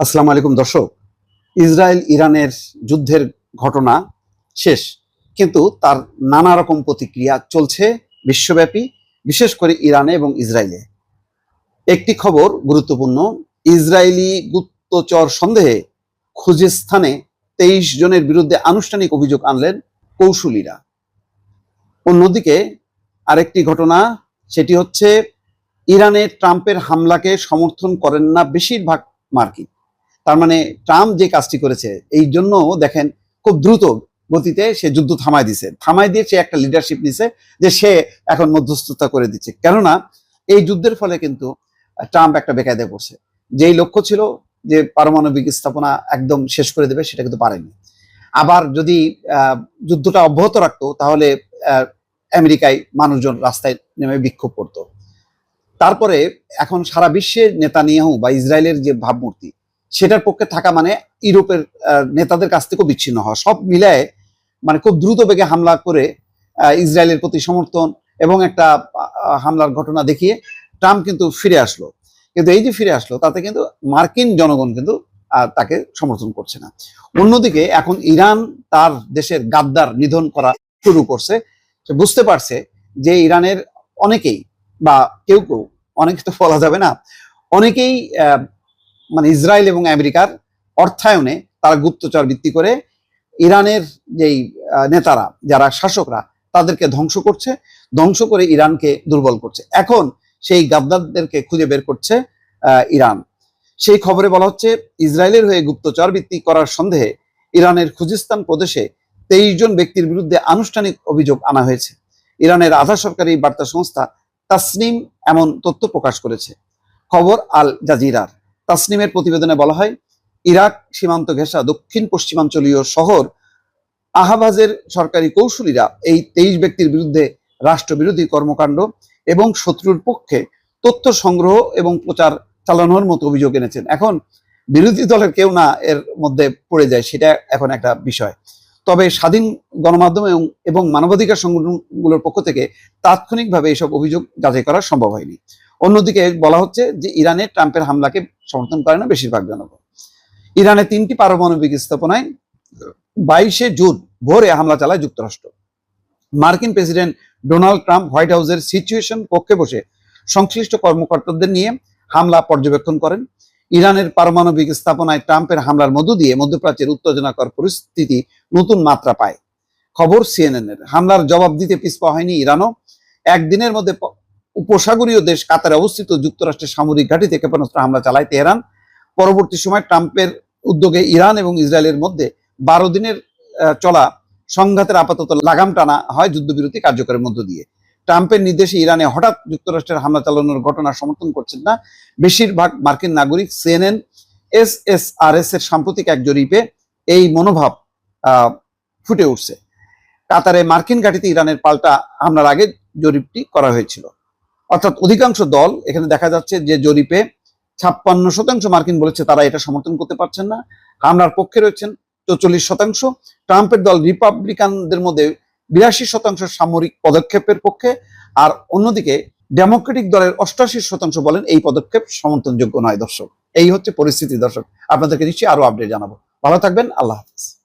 আসসালামু আলাইকুম দর্শক। ইসরায়েল ইরানের যুদ্ধের ঘটনা শেষ, কিন্তু তার নানা রকম প্রতিক্রিয়া চলছে বিশ্বব্যাপী, বিশেষ করে ইরানে এবং ইসরায়েলে। একটি খবর গুরুত্বপূর্ণ: ইসরায়েলি গুপ্তচর সন্দেহে খুজিস্তানে 23 জনের বিরুদ্ধে আনুষ্ঠানিক অভিযোগ আনলেন কৌশলীরা। অন্যদিকে আরেকটি ঘটনা, সেটি হচ্ছে ইরানে ট্রাম্পের হামলাকে সমর্থন করেন না বেশিরভাগ মার্কিন। তার মানে ট্রাম্প যে কাজটি করেছে, এই জন্য দেখেন খুব দ্রুত গতিতে সে যুদ্ধ থামাই দিয়ে সে একটা লিডারশিপ নিছে যে সে এখন মধ্যস্থতা করে দিচ্ছে। কেননা এই যুদ্ধের ফলে কিন্তু ট্রাম্প একটা বেকায়দায় পড়ছে। যেই লক্ষ্য ছিল যে পারমাণবিক স্থাপনা একদম শেষ করে দেবে, সেটা কিন্তু পারেনি। আবার যদি যুদ্ধটা অব্যাহত রাখতো, তাহলে আমেরিকায় মানুষজন রাস্তায় নেমে বিক্ষোভ করতো। তারপরে এখন সারা বিশ্বে নেতানিয়াহু বা ইসরায়েলের যে ভাবমূর্তি, সেটার পক্ষে থাকা মানে ইউরোপের নেতাদের কাছ থেকেও বিচ্ছিন্ন হওয়া, সব মিলায় মানে খুব দ্রুত বেগে হামলা করে ইসরায়েলের প্রতি সমর্থন এবং একটা হামলার ঘটনা দেখিয়ে ট্রাম্প কিন্তু ফিরে আসলো। কিন্তু এই যে ফিরে আসলো, তাতে কিন্তু মার্কিন জনগণ কিন্তু তাকে সমর্থন করছে না। অন্যদিকে এখন ইরান তার দেশের গাদ্দার নিধন করা শুরু করছে। সে বুঝতে পারছে যে ইরানের অনেকেই, বা কেউ কেউ, অনেকে তো বলা যাবে না, অনেকেই মানে ইসরায়েল এবং আমেরিকার অর্থায়নে তারা গুপ্তচর ভিত্তি করে ইরানের যেই নেতারা, যারা শাসকরা, তাদেরকে ধ্বংস করে ইরানকে দুর্বল করছে। এখন সেই গাদ্দারদেরকে খুঁজে বের করছে ইরান। সেই খবরে বলা হচ্ছে, ইসরায়েলের হয়ে গুপ্তচর ভিত্তি করার সন্দেহে ইরানের খুজিস্তান প্রদেশে 23 জন ব্যক্তির বিরুদ্ধে আনুষ্ঠানিক অভিযোগ আনা হয়েছে। ইরানের আধা সরকারি বার্তা সংস্থা তাসনিম এমন তথ্য প্রকাশ করেছে। খবর আল জাজিরার। তাসনিমের প্রতিবেদনে বলা হয়, ইরাক সীমান্ত ঘেঁষা দক্ষিণ পশ্চিমাঞ্চলীয় শহর আহবাজের সরকারি কৌশলীরা এই 23 ব্যক্তির বিরুদ্ধে রাষ্ট্রবিরোধী কর্মকাণ্ড এবং শত্রুর পক্ষে তথ্য সংগ্রহ এবং প্রচার চালানোর মতো অভিযোগ এনেছেন। এখন বিরোধী দলের কেউ না এর মধ্যে পড়ে যায়, সেটা এখন একটা বিষয়। তবে স্বাধীন গণমাধ্যম এবং মানবাধিকার সংগঠনগুলোর পক্ষ থেকে তাৎক্ষণিকভাবে এসব অভিযোগ যাচাই করা সম্ভব হয়নি। অন্যদিকে বলা হচ্ছে যে ইরানে ট্রাম্পের হামলাকে সমর্থন করে না বেশিরভাগ জনগণ। ইরানে 3টি পারমাণবিক স্থাপনায় 22শে জুন ভোরে হামলা চালায় যুক্তরাষ্ট্র। মার্কিন প্রেসিডেন্ট ডোনাল্ড ট্রাম্প হোয়াইট হাউসের সিচুয়েশন কক্ষে বসে সংশ্লিষ্ট কর্মকর্তাদের নিয়ে হামলা পর্যবেক্ষণ করেন। ইরানের পারমাণবিক স্থাপনায় ট্রাম্পের হামলার মধ্য দিয়ে মধ্যপ্রাচ্যের উত্তেজনাকর পরিস্থিতি নতুন মাত্রা পায়। খবর সিএনএন-এর। হামলার জবাব দিতে পিছপা হয়নি ইরানও। একদিনের মধ্যে উপসাগরীয় দেশ কাতারে অবস্থিত যুক্তরাষ্ট্রের সামরিক ঘাঁটিতে ক্ষেপণাস্ত্র হামলা চালায় তেহরান। পরবর্তী সময় ট্রাম্পের উদ্যোগে ইরান এবং ইসরায়েলের মধ্যে 12 দিনের চলা সংঘাতের আপাতত লাগাম টানা হয় যুদ্ধবিরতি কার্যকরের মধ্য দিয়ে। ট্রাম্পের নির্দেশে ইরানে হঠাৎ যুক্তরাষ্ট্রের হামলা চালানোর ঘটনা সমর্থন করছেন না বেশিরভাগ মার্কিন নাগরিক। সিএনএন SSRS এর সাম্প্রতিক এক জরিপে এই মনোভাব ফুটে উঠছে। কাতারে মার্কিন ঘাঁটিতে ইরানের পাল্টা হামলার আগে জরিপটি করা হয়েছিল। অর্থাৎ অধিকাংশ দল, এখানে দেখা যাচ্ছে যে জরিপে 56% মার্কিন বলেছে তারা এটা সমর্থন করতে পারছেন না। হামলার পক্ষে রয়েছেন 44%। ট্রাম্পের দল রিপাবলিকানদের মধ্যে 82% সামরিক পদক্ষেপের পক্ষে, আর অন্যদিকে ডেমোক্রেটিক দলের 88% বলেন এই পদক্ষেপ সমর্থনযোগ্য নয়। দর্শক, এই হচ্ছে পরিস্থিতি। দর্শক, আপনাদেরকে নিশ্চয়ই আরো আপডেট জানাবো। ভালো থাকবেন। আল্লাহ হাফিজ।